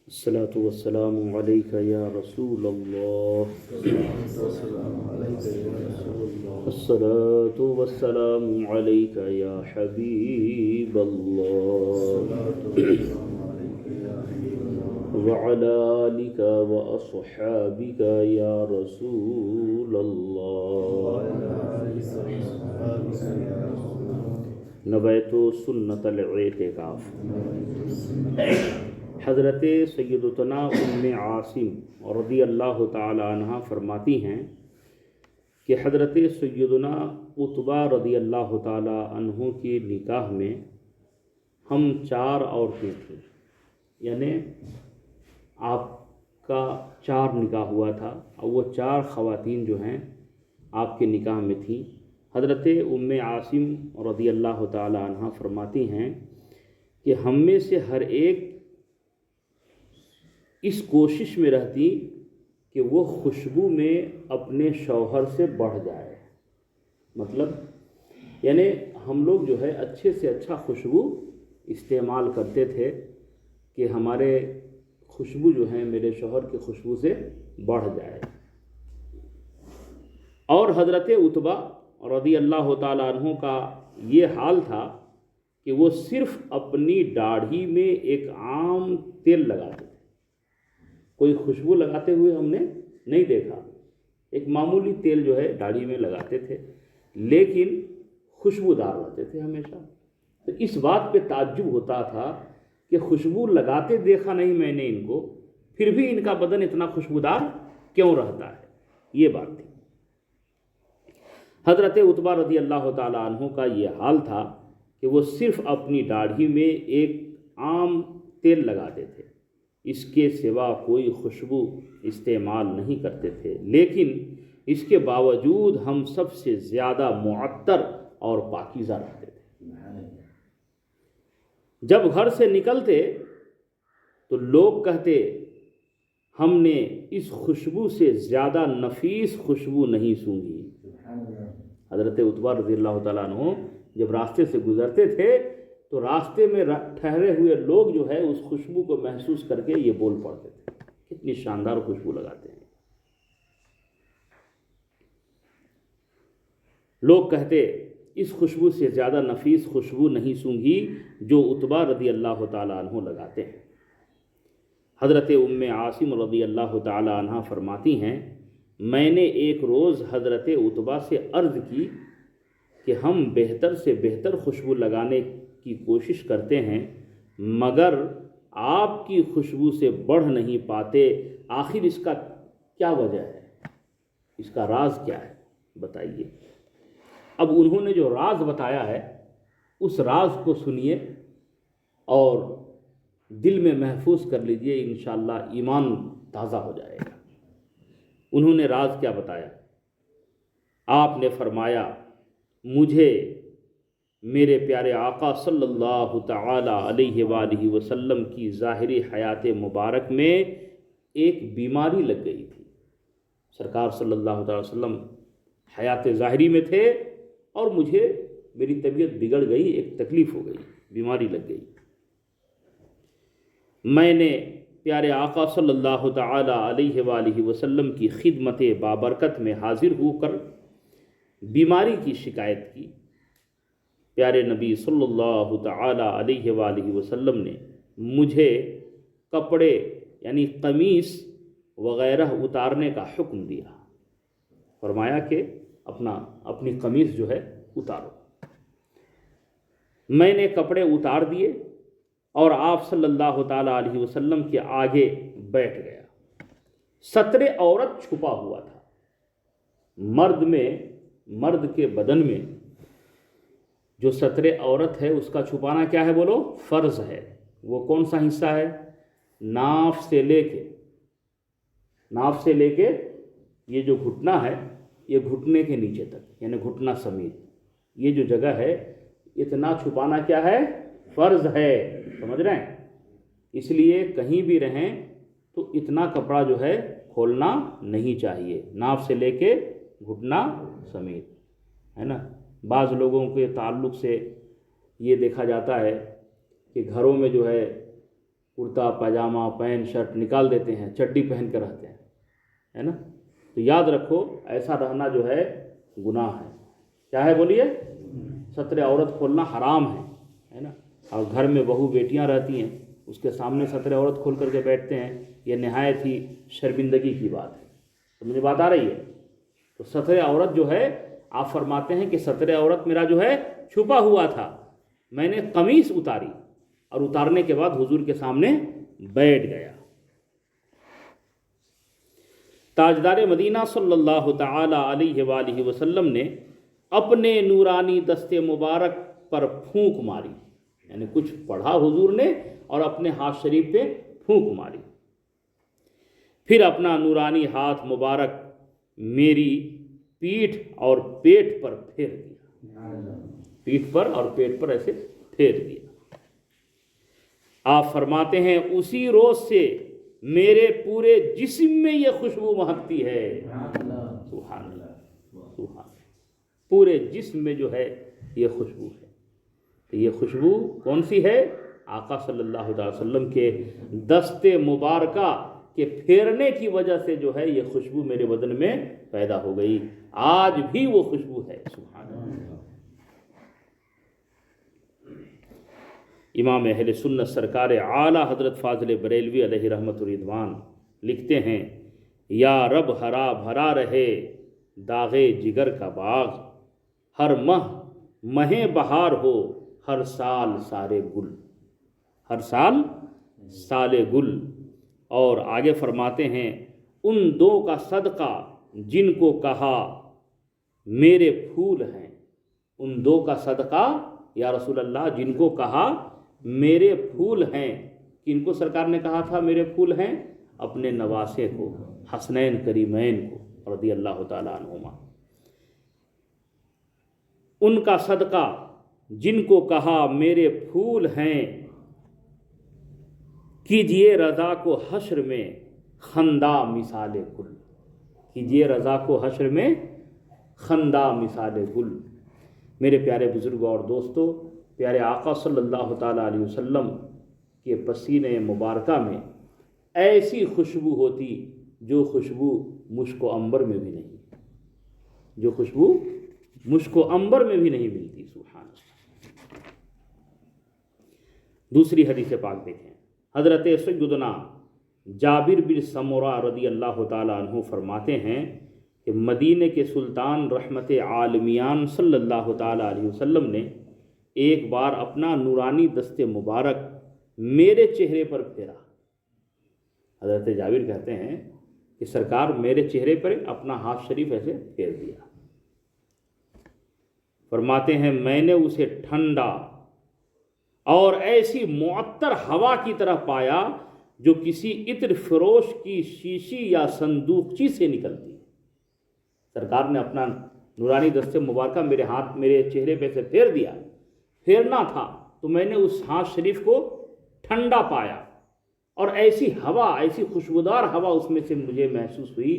الصلاة والسلام عليك يا رسول الله. الصلاة والسلام عليك يا حبيب الله. وعلى آلك وأصحابك يا رسول الله. نویت سنت الاعتکاف. حضرت سیدتنا ام عاصم رضی اللہ تعالی عنہ فرماتی ہیں کہ حضرت سیدنا عتبہ رضی اللہ تعالی عنہ کی نکاح میں ہم 4 عورتیں تھیں، یعنی آپ کا 4 نکاح ہوا تھا اور وہ 4 خواتین جو ہیں آپ کے نکاح میں تھیں. حضرت ام عاصم رضی اللہ تعالی عنہ فرماتی ہیں کہ ہم میں سے ہر ایک اس کوشش میں رہتی کہ وہ خوشبو میں اپنے شوہر سے بڑھ جائے. مطلب یعنی ہم لوگ جو ہے اچھے سے اچھا خوشبو استعمال کرتے تھے کہ ہمارے خوشبو جو ہے میرے شوہر کی خوشبو سے بڑھ جائے. اور حضرت عتبہ رضی اللہ تعالیٰ عنہ کا یہ حال تھا کہ وہ صرف اپنی داڑھی میں ایک عام تیل لگاتے تھے. کوئی خوشبو لگاتے ہوئے ہم نے نہیں دیکھا. ایک معمولی تیل جو ہے داڑھی میں لگاتے تھے لیکن خوشبودار رہتے تھے ہمیشہ. تو اس بات پہ تعجب ہوتا تھا کہ خوشبو لگاتے دیکھا نہیں میں نے ان کو، پھر بھی ان کا بدن اتنا خوشبودار کیوں رہتا ہے. یہ بات تھی. حضرت عتبہ رضی اللہ تعالی عنہ کا یہ حال تھا کہ وہ صرف اپنی داڑھی میں ایک عام تیل لگاتے تھے، اس کے سوا کوئی خوشبو استعمال نہیں کرتے تھے، لیکن اس کے باوجود ہم سب سے زیادہ معطر اور پاکیزہ رہتے تھے. جب گھر سے نکلتے تو لوگ کہتے ہم نے اس خوشبو سے زیادہ نفیس خوشبو نہیں سونگھی. حضرت عتبہ رضی اللہ تعالیٰ عنہ جب راستے سے گزرتے تھے تو راستے میں ٹھہرے ہوئے لوگ جو ہے اس خوشبو کو محسوس کر کے یہ بول پڑتے تھے کتنی شاندار خوشبو لگاتے ہیں. لوگ کہتے اس خوشبو سے زیادہ نفیس خوشبو نہیں سونگھی جو عتبہ رضی اللہ تعالیٰ عنہ لگاتے ہیں. حضرت ام عاصم رضی اللہ تعالیٰ عنہ فرماتی ہیں میں نے ایک روز حضرت عتبہ سے عرض کی کہ ہم بہتر سے بہتر خوشبو لگانے کی کوشش کرتے ہیں مگر آپ کی خوشبو سے بڑھ نہیں پاتے، آخر اس کا کیا وجہ ہے، اس کا راز کیا ہے بتائیے. اب انہوں نے جو راز بتایا ہے اس راز کو سنیے اور دل میں محفوظ کر لیجئے، انشاءاللہ ایمان تازہ ہو جائے گا. انہوں نے راز کیا بتایا؟ آپ نے فرمایا مجھے میرے پیارے آقا صلی اللہ تعالی علیہ وآلہ وسلم کی ظاہری حیات مبارک میں ایک بیماری لگ گئی تھی. سرکار صلی اللہ تعالی وسلم حیات ظاہری میں تھے اور مجھے میری طبیعت بگڑ گئی، ایک تکلیف ہو گئی، بیماری لگ گئی. میں نے پیارے آقا صلی اللہ تعالی علیہ وآلہ وسلم کی خدمت بابرکت میں حاضر ہو کر بیماری کی شکایت کی. پیارے نبی صلی اللہ تعالی علیہ وآلہ وسلم نے مجھے کپڑے یعنی قمیص وغیرہ اتارنے کا حکم دیا. فرمایا کہ اپنی قمیص جو ہے اتارو. میں نے کپڑے اتار دیے اور آپ صلی اللہ تعالی علیہ وسلم کے آگے بیٹھ گیا. ستر عورت چھپا ہوا تھا. مرد کے بدن میں جو ستر عورت ہے اس کا چھپانا کیا ہے بولو؟ فرض ہے. وہ کون سا حصہ ہے؟ ناف سے لے کے یہ جو گھٹنا ہے یہ گھٹنے کے نیچے تک یعنی گھٹنا سمیت یہ جو جگہ ہے اتنا چھپانا کیا ہے؟ فرض ہے. سمجھ رہے ہیں؟ اس لیے کہیں بھی رہیں تو اتنا کپڑا جو ہے کھولنا نہیں چاہیے، ناف سے لے کے گھٹنا سمیت، ہے نا. بعض لوگوں کے تعلق سے یہ دیکھا جاتا ہے کہ گھروں میں جو ہے کرتا پاجامہ پینٹ شرٹ نکال دیتے ہیں، چڈی پہن کے رہتے ہیں، ہے نا؟ تو یاد رکھو ایسا رہنا جو ہے گناہ ہے۔ کیا ہے بولیے؟ ستر عورت کھولنا حرام ہے نا؟ اور گھر میں بہو بیٹیاں رہتی ہیں، اس کے سامنے ستر عورت کھول کر کے بیٹھتے ہیں، یہ نہایت ہی شرمندگی کی بات ہے۔ تو مجھے بات آ رہی ہے؟ تو ستر عورت جو ہے، آپ فرماتے ہیں کہ ستر عورت میرا جو ہے چھپا ہوا تھا، میں نے قمیص اتاری اور اتارنے کے بعد حضور کے سامنے بیٹھ گیا۔ تاجدار مدینہ صلی اللہ تعالی علیہ وآلہ وسلم نے اپنے نورانی دست مبارک پر پھونک ماری، یعنی کچھ پڑھا حضور نے اور اپنے ہاتھ شریف پہ پھونک ماری، پھر اپنا نورانی ہاتھ مبارک میری پیٹھ اور پیٹ پر پھیر دیا، پیٹھ پر اور پیٹ پر ایسے پھیر دیا۔ آپ فرماتے ہیں اسی روز سے میرے پورے جسم میں یہ خوشبو مہکتی ہے۔ سبحان اللہ، سبحان اللہ، پورے جسم میں جو ہے یہ خوشبو ہے۔ تو یہ خوشبو کون سی ہے؟ آقا صلی اللہ علیہ وسلم کے دست مبارکہ کے پھیرنے کی وجہ سے جو ہے یہ خوشبو میرے بدن میں پیدا ہو گئی، آج بھی وہ خوشبو ہے۔ سبحان اللہ۔ امام اہل سنت سرکار اعلیٰ حضرت فاضل بریلوی علیہ رحمت و رضوان لکھتے ہیں، یا رب ہرا بھرا رہے داغے جگر کا باغ، ہر مہ بہار ہو ہر سال سارے گل، ہر سال سالے گل۔ اور آگے فرماتے ہیں ان دو کا صدقہ جن کو کہا میرے پھول ہیں، ان دو کا صدقہ یا رسول اللہ جن کو کہا میرے پھول ہیں، کن کو سرکار نے کہا تھا میرے پھول ہیں؟ اپنے نواسے کو، حسنین کریمین کو رضی اللہ تعالیٰ عنہما۔ ان کا صدقہ جن کو کہا میرے پھول ہیں، کیجئے رضا کو حشر میں خندا مثال گل، کیجئے رضا کو حشر میں خندا مثال گل۔ میرے پیارے بزرگوں اور دوستوں، پیارے آقا صلی اللہ تعالیٰ علیہ وسلم کے پسینے مبارکہ میں ایسی خوشبو ہوتی جو خوشبو مشک و عنبر میں بھی نہیں، جو خوشبو مشک و عنبر میں بھی نہیں ملتی۔ سبحان اللہ۔ دوسری حدیث پاک دیکھیں، حضرت سیدنا جابر بن سمرہ رضی اللہ تعالیٰ عنہ فرماتے ہیں کہ مدینہ کے سلطان رحمت عالمیان صلی اللہ تعالیٰ علیہ وسلم نے ایک بار اپنا نورانی دست مبارک میرے چہرے پر پھیرا۔ حضرت جابر کہتے ہیں کہ سرکار میرے چہرے پر اپنا ہاتھ شریف ایسے پھیر دیا، فرماتے ہیں میں نے اسے ٹھنڈا اور ایسی معطر ہوا کی طرح پایا جو کسی عطر فروش کی شیشی یا صندوقچی سے نکلتی ہے۔ سرکار نے اپنا نورانی دست مبارکہ میرے چہرے پہ سے پھیر دیا، پھیرنا تھا تو میں نے اس ہاتھ شریف کو ٹھنڈا پایا، اور ایسی ہوا، ایسی خوشبودار ہوا اس میں سے مجھے محسوس ہوئی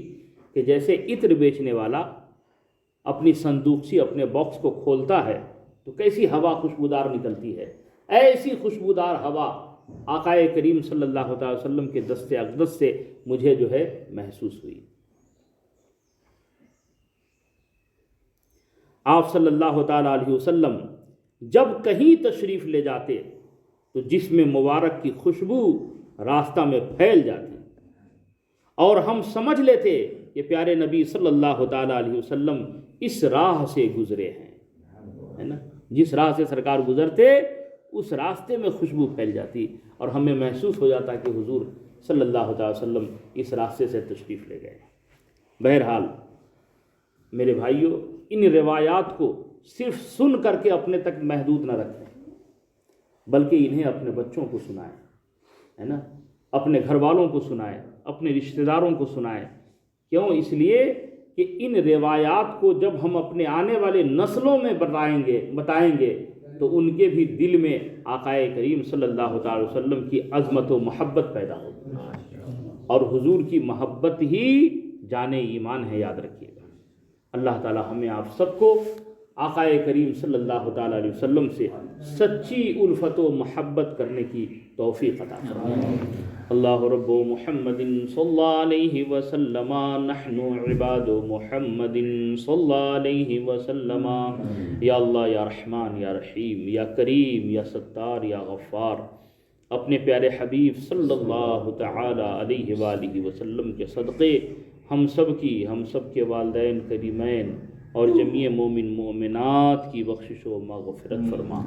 کہ جیسے عطر بیچنے والا اپنی صندوقچی، اپنے باکس کو کھولتا ہے تو کیسی ہوا خوشبودار نکلتی ہے، ایسی خوشبودار ہوا آقا کریم صلی اللہ علیہ وسلم کے دست اقدس سے مجھے جو ہے محسوس ہوئی۔ آپ صلی اللہ تعالیٰ علیہ وسلم جب کہیں تشریف لے جاتے تو جسم مبارک کی خوشبو راستہ میں پھیل جاتی اور ہم سمجھ لیتے کہ پیارے نبی صلی اللہ تعالیٰ علیہ وسلم اس راہ سے گزرے ہیں، ہے نا؟ جس راہ سے سرکار گزرتے اس راستے میں خوشبو پھیل جاتی اور ہمیں محسوس ہو جاتا کہ حضور صلی اللہ تعالی وسلم اس راستے سے تشریف لے گئے۔ بہرحال میرے بھائیوں، ان روایات کو صرف سن کر کے اپنے تک محدود نہ رکھیں، بلکہ انہیں اپنے بچوں کو سنائیں، ہے نا؟ اپنے گھر والوں کو سنائیں، اپنے رشتہ داروں کو سنائیں۔ کیوں؟ اس لیے کہ ان روایات کو جب ہم اپنے آنے والے نسلوں میں بتائیں گے تو ان کے بھی دل میں آقا کریم صلی اللہ تعالی وسلم کی عظمت و محبت پیدا ہوگی، اور حضور کی محبت ہی جان ایمان ہے، یاد رکھیے گا۔ اللہ تعالی ہمیں آپ سب کو آقائے کریم صلی اللہ تعالیٰ علیہ وسلم سے سچی الفت و محبت کرنے کی توفیق عطا فرمائے۔ اللہ رب محمد صلی اللہ علیہ وسلم نحن عباد محمد صلی اللہ علیہ وسلم۔ یا اللہ یا رحمان یا رحیم یا کریم یا ستار یا غفار، اپنے پیارے حبیب صلی اللہ تعالیٰ علیہ وآلہ وسلم کے صدقے ہم سب کے والدین کریمین اور جمیع مومن مومنات کی بخشش و مغفرت فرما۔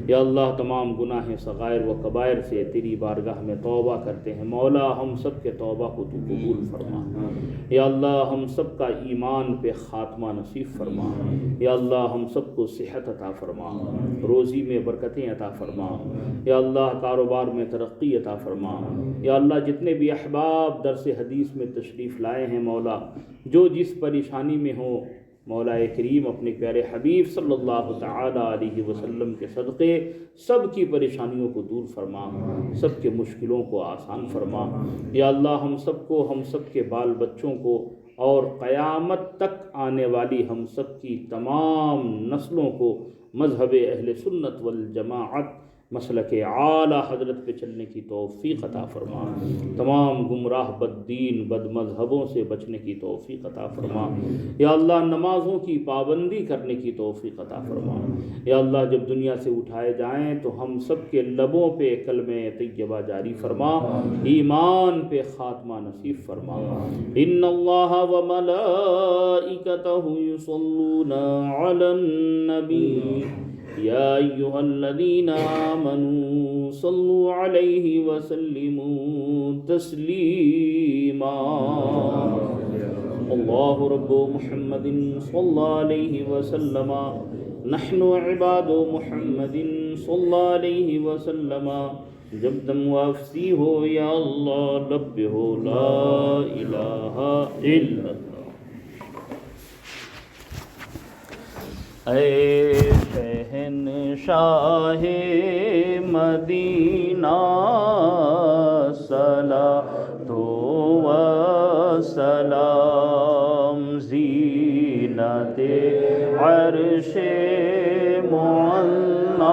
یا اللہ تمام گناہ صغائر و کبائر سے تیری بارگاہ میں توبہ کرتے ہیں، مولا ہم سب کے توبہ کو تو قبول فرما۔ یا اللہ ہم سب کا ایمان پہ خاتمہ نصیب فرما۔ یا اللہ ہم سب کو صحت عطا فرما، روزی میں برکتیں عطا فرما۔ یا اللہ کاروبار میں ترقی عطا فرما۔ یا اللہ جتنے بھی احباب درس حدیث میں تشریف لائے ہیں مولا، جو جس پریشانی میں ہوں، مولا کریم اپنے پیارے حبیب صلی اللہ تعالیٰ علیہ وسلم کے صدقے سب کی پریشانیوں کو دور فرما، سب کے مشکلوں کو آسان فرما۔ یا اللہ ہم سب کے بال بچوں کو اور قیامت تک آنے والی ہم سب کی تمام نسلوں کو مذہب اہل سنت والجماعت مسلک اعلیٰ حضرت پہ چلنے کی توفیق عطا فرما، تمام گمراہ بد دین بد مذہبوں سے بچنے کی توفیق عطا فرما۔ یا اللہ نمازوں کی پابندی کرنے کی توفیق عطا فرما۔ یا اللہ جب دنیا سے اٹھائے جائیں تو ہم سب کے لبوں پہ کلمہ طیبہ جاری فرما، ایمان پہ خاتمہ نصیب فرما۔ ان اللہ و ملائکتہ یصلون علی النبی یا ایہا الذین آمنوا صلوا علیہ وسلموا تسلیما۔ اللہ رب محمد صلی اللہ علیہ وسلم نحن عباد محمد صلی اللہ علیہ وسلم۔ جب دم واپسی ہو یا اللہ لب ہو لا الہ الا اللہ۔ اے شہنشاہ مدینہ صلاۃ و سلام، زینت عرش معلی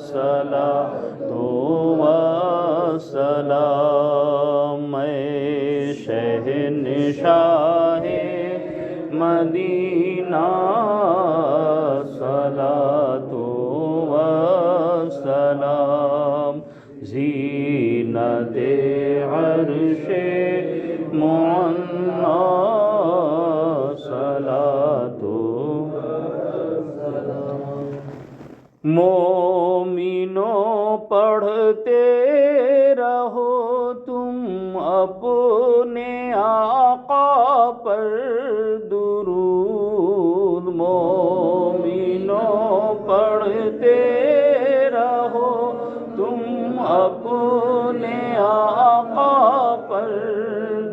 صلاۃ و سلام۔ اے شہنشاہ مدینہ صلاۃ و سلام، زینت عرش معلی صلاۃ و سلام۔ مومنوں پڑھتے رہو تم اپنے آقا پر درود، مومنوں پڑھتے رہو تم اپنے آقا پر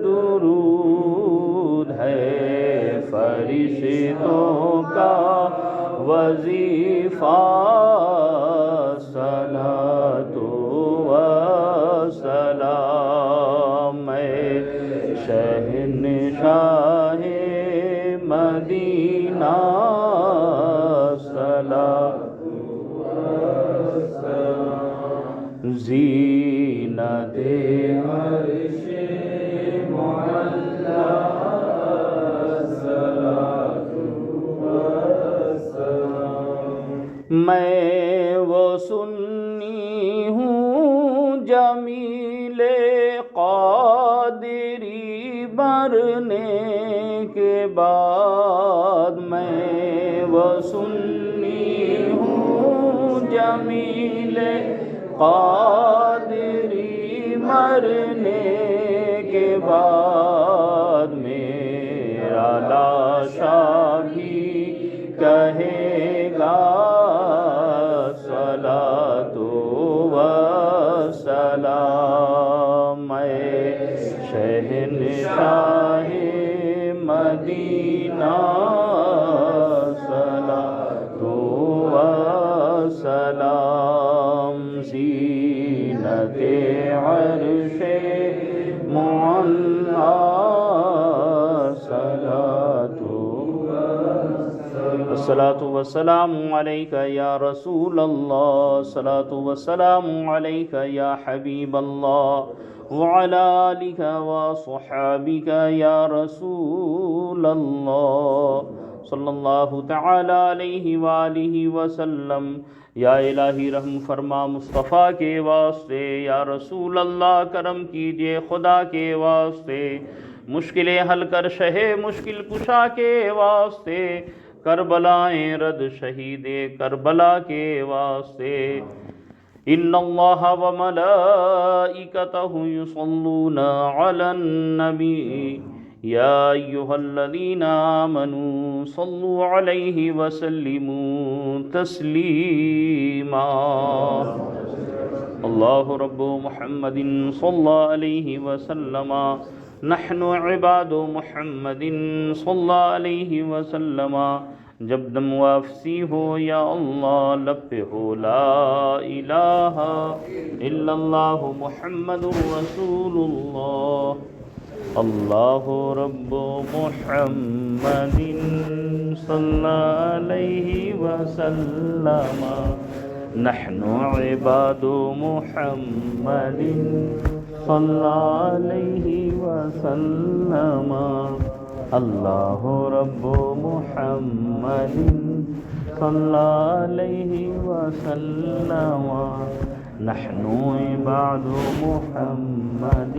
درود، ہے فرشتوں کا وظیفہ صلاۃ و سلام۔ اے شہنشاہ مدینہ صلاۃ و سلام، زینت عرش معلی صلاۃ و سلام۔ میں وہ سنی ہوں جمیل قادری مرنے کے بعد، میں وہ سنی ہوں جمیل قادری مرنے کے بعد، میرا لاشا بھی کہے گا صلاۃ و سلام۔ اے شہنشاہ مدینہ صلاۃ و سلام، زینت عرش معلی صلاۃ و سلام۔ الصلاة والسلام عليك يا رسول الله، الصلاة والسلام عليك يا حبيب الله، وعلى آلك وصحابك يا رسول الله صلی اللہ تعالی علیہ وآلہ وسلم۔ یا الہی رحم فرما مصطفیٰ کے واسطے، یا رسول اللہ کرم کیجئے خدا کے واسطے، مشکلیں حل کر شہ مشکل کشا کے واسطے، کربلائیں رد شہید کربلا کے واسطے۔ ان اللہ وملائکتہ یصلون علی النبی یا ایہا الذین آمنوا صلوا علیہ وسلموا تسلیما۔ اللہ رب محمد صلی علیہ وسلم، نحن عباد محمد صلی علیہ وسلم۔ جب دم واپسی ہو یا اللہ لب پہ ہو لا الہ الا اللہ محمد رسول اللہ۔ اللہ رب محمد صلی علیہ وسلم، نحن عباد محمد صلی علیہ وسلم۔ اللہ رب محمد صلی علیہ وسلم، نحن عباد محمد